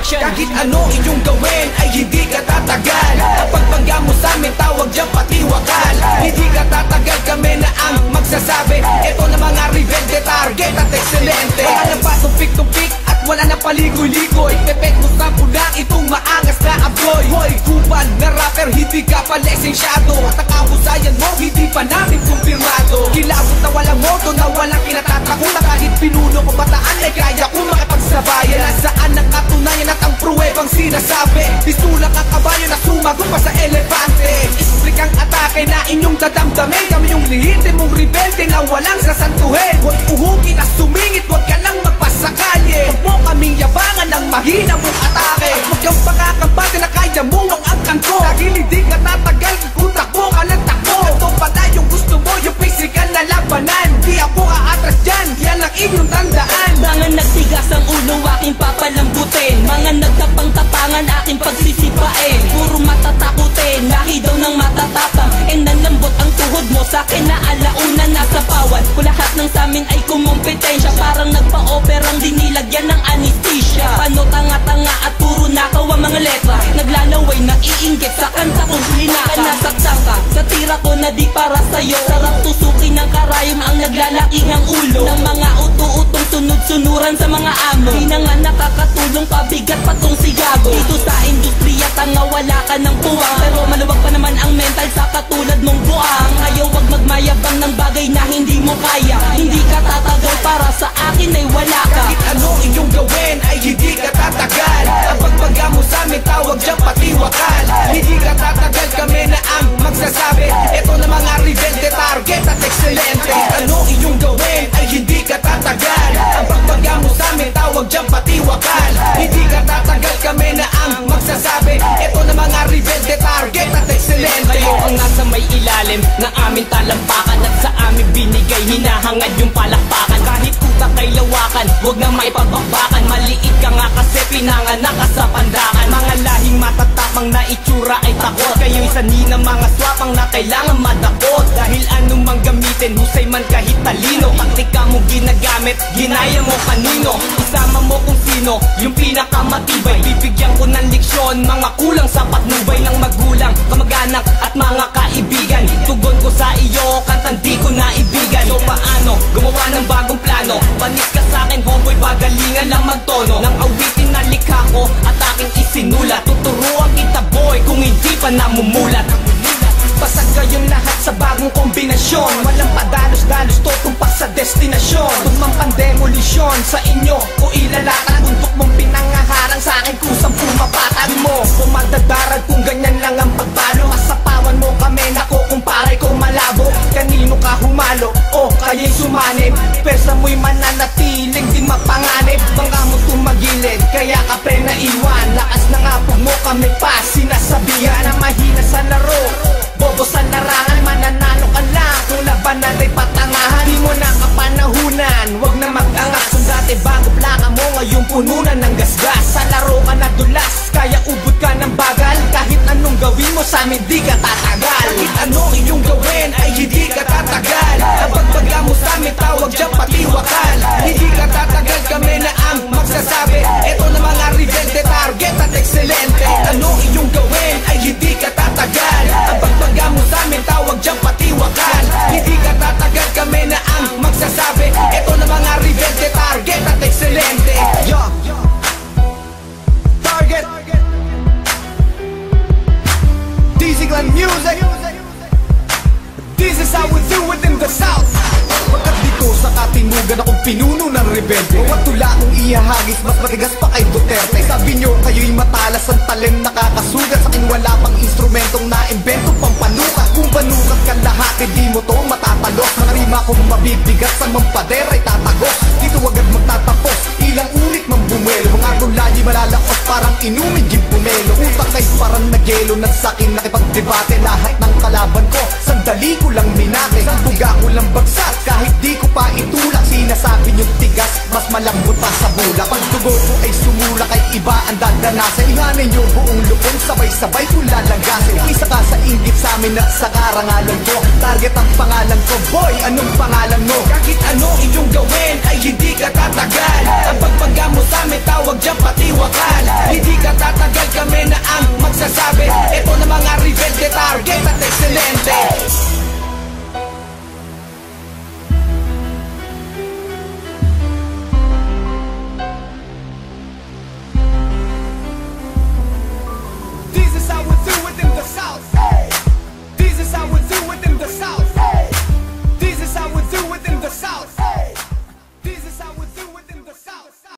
Production. Kahit ano inyong gawin ay hindi ka tatagal. Ang pagbangga mo sa amin tawag dyan patiwakal. Hindi ka tatagal, kami na ang magsasabi. Ito na mga rebelde, target at ekselente. Wala na pa tumpik-tumpik at wala na paligoy-ligoy. Pepek mo sa pulang itong maangas na apoy. Hoy, kupal na rapper, hindi ka pa lesensyado. At ang kahusayan mo, hindi pa namin kumpirmado. Kilabot na walang moto, na walang kinatatakutan. Kahit pinuno ko bataan ay kaya kong makipagsabayan. Nasaan ang katunayan at ang pruwebang sinasabi? Pistula ka kabayo na sumagot pa sa elefante. Explikang atake na inyong dadamdamin. Kami yung lihitin mong rebelde na walang sasantuhin. Huwag uhugin at sumingit, huwag ka lang magpasakalye. Huwag mo kaming yabangan ng mahina mong atake. Huwag yung pakakambate na kaya mo ang angkan ko. Dahil hindi ka tatagal kung takbo ka ng takbo. Ito pala yung gusto mo, yung physical na labanan. Di ako aatras dyan, yan ang inyong tandaan. Mga nagtigas ang ulo, aking papalambutin. Mga nagtapang-tapangan, aking pagsisipain. Puro matatakutin, lahi daw ng matatapang. E nalambot ang tuhod mo, sa'kin na alauna nasa pawan. Kung lahat ng samin ay kumompetensya, parang nagpa-operang dinilagyan ng anesthesia. Paano tanga-tanga at puro nakaw ang mga letra. Naglalaway na iinggit sa kanta kong linaka. Nasaktan ka sa tira ko na di para sa'yo. Sarap tusukin ng karayom ang naglalaking ang ulo ng mga utu-utong sunod-sunuran sa mga amo. Di na nga nakakatulong, pabigat patong sigago. Dito sa industriya tanga wala ka ng puwang, pero maluwag pa naman ang mental sa katulad mong buang. Ayaw wag magmayabang ng bagay na hindi mo kaya. Hindi ka tatagal, para sa akin ay wala ka. Kahit ano inyong gawin ay hindi ka tatagal. Ang pagbaga mo sa amin tawag dyan patiwakal. Hindi ka tatagal, kami na ang magsasabi. Ito na mga rebelde, target at ekselente. Kahit ano inyong gawin ay hindi ka tatagal. Ang pagbaga mo sa amin tawag dyan patiwakal. Hindi ka tatagal, kami na ang magsasabi. Ito na mga rebelde, target at ekselente. Kayo ang nasa may ilalim ng aming talampakan, at sa aming binigay hinahangad yung palakpakan. Kahit utak ay lawakan, huwag na may pagbakbakan. Maliit ka nga kasi pinanganak ka sa pandakan. Mga lahing matatapang na itsura ay takot. Kayo'y sanhi ng mga swapang na kailangan madakot. Dahil anumang gamitin, husay man kahit talino. Taktika mo ginagamit, ginaya mo kanino. Isama mo kung sino, yung pinakamatibay. Bibigyan ko ng leksyon, mga kulang sa patnubay ng magulang, kamag-anak at mga kaibigan. Tugon ko sa iyo, kantang di ko naibigan. So paano, gumawa ng bagong plano? Panis ka sa'kin homeboy, bagalingan lang magtono ng awitin na likha ko at aking isinulat. Tuturuan kita boy kung hindi pa namumulat. Basag kayong lahat sa bagong kombinasyon. Walang padalos-dalos, tutumpak sa destinasyon. Tumang pandemolisyon sa inyo o ilalakad. Bundok mong pinangaharang sa akin kusang pumapatag mo. Kung madadarag kung ganyan lang ang pagbalo. Kasapawan mo kami, nako kung pare ko malabo. Kanino ka humalo o kaya'y sumanib? Pesa mo'y mananatiling di mapanganib. Bangga mo tumagilid, kaya ka pre na iwan. Lakas ng apog mo kami pa sinasabihan na mahina sa laro. Bobo sa larangan, mananalo ka lang kung labanan ay patangahan. Di mo na kapanahunan, wag na mag-angas. Kung dati bago plaka mo, ngayon pununan ng gasgas. Sa laro ka na dulas, kaya ubod ka ng bagal. Kahit anong gawin mo sa amin, di ka tatagal. Kahit ano inyong gawin ay hindi ka tatagal. Ang pagbaga mo sa amin, tawag dyan patiwakal. Hindi ka tatagal, kami na ang magsasabi. Ito na mga rebelde, target at ekselente. Kahit ano inyong gawin ay hindi ka tatagal. Ang pagbaga mo sa amin, tawag dyan patiwakal. Hindi ka tatagal, kami na ang magsasabi. Ito na mga rebelde, target at ekselente. Yo! Target! DC Clan Music! This is how we do it in the South. Pagkat dito sa katimugan akong pinuno ng rebelde. Huwag tula kong ihahagis, mas matigas pa kay Duterte. Sabi nyo kayo'y matalas, ang talim nakakasugat. Sa akin wala pang instrumentong na-invento pang panukat. Kung banukat ka lahat, hindi mo to matatalok. Mga rima kong mabibigat sa mampader ay tatagos. Dito agad magtatapos, ilang ulit mang bumelo. Mga tulayi malalakot, parang inumin yung pumelo. Utak ay parang nagyelo, nagsakin nakipagdebate. Lahat ng kalaban ko, sandali ko lang minate. Sa buga ko lang bagsak, kahit di ko pa itulak. Sinasabi niyong tigas, mas malambot pa sa bula. Pag dugo ko ay sumula, kay iba ang dadanasin. Ihanin niyo buong lupon, sabay-sabay ko lalagasin. Isa ka sa inggit sa amin at sa karangalan ko. Target ang pangalan ko, boy, anong pangalan mo? Kahit ano inyong gawin ay hindi ka tatagal. Ang pagbaga mo sa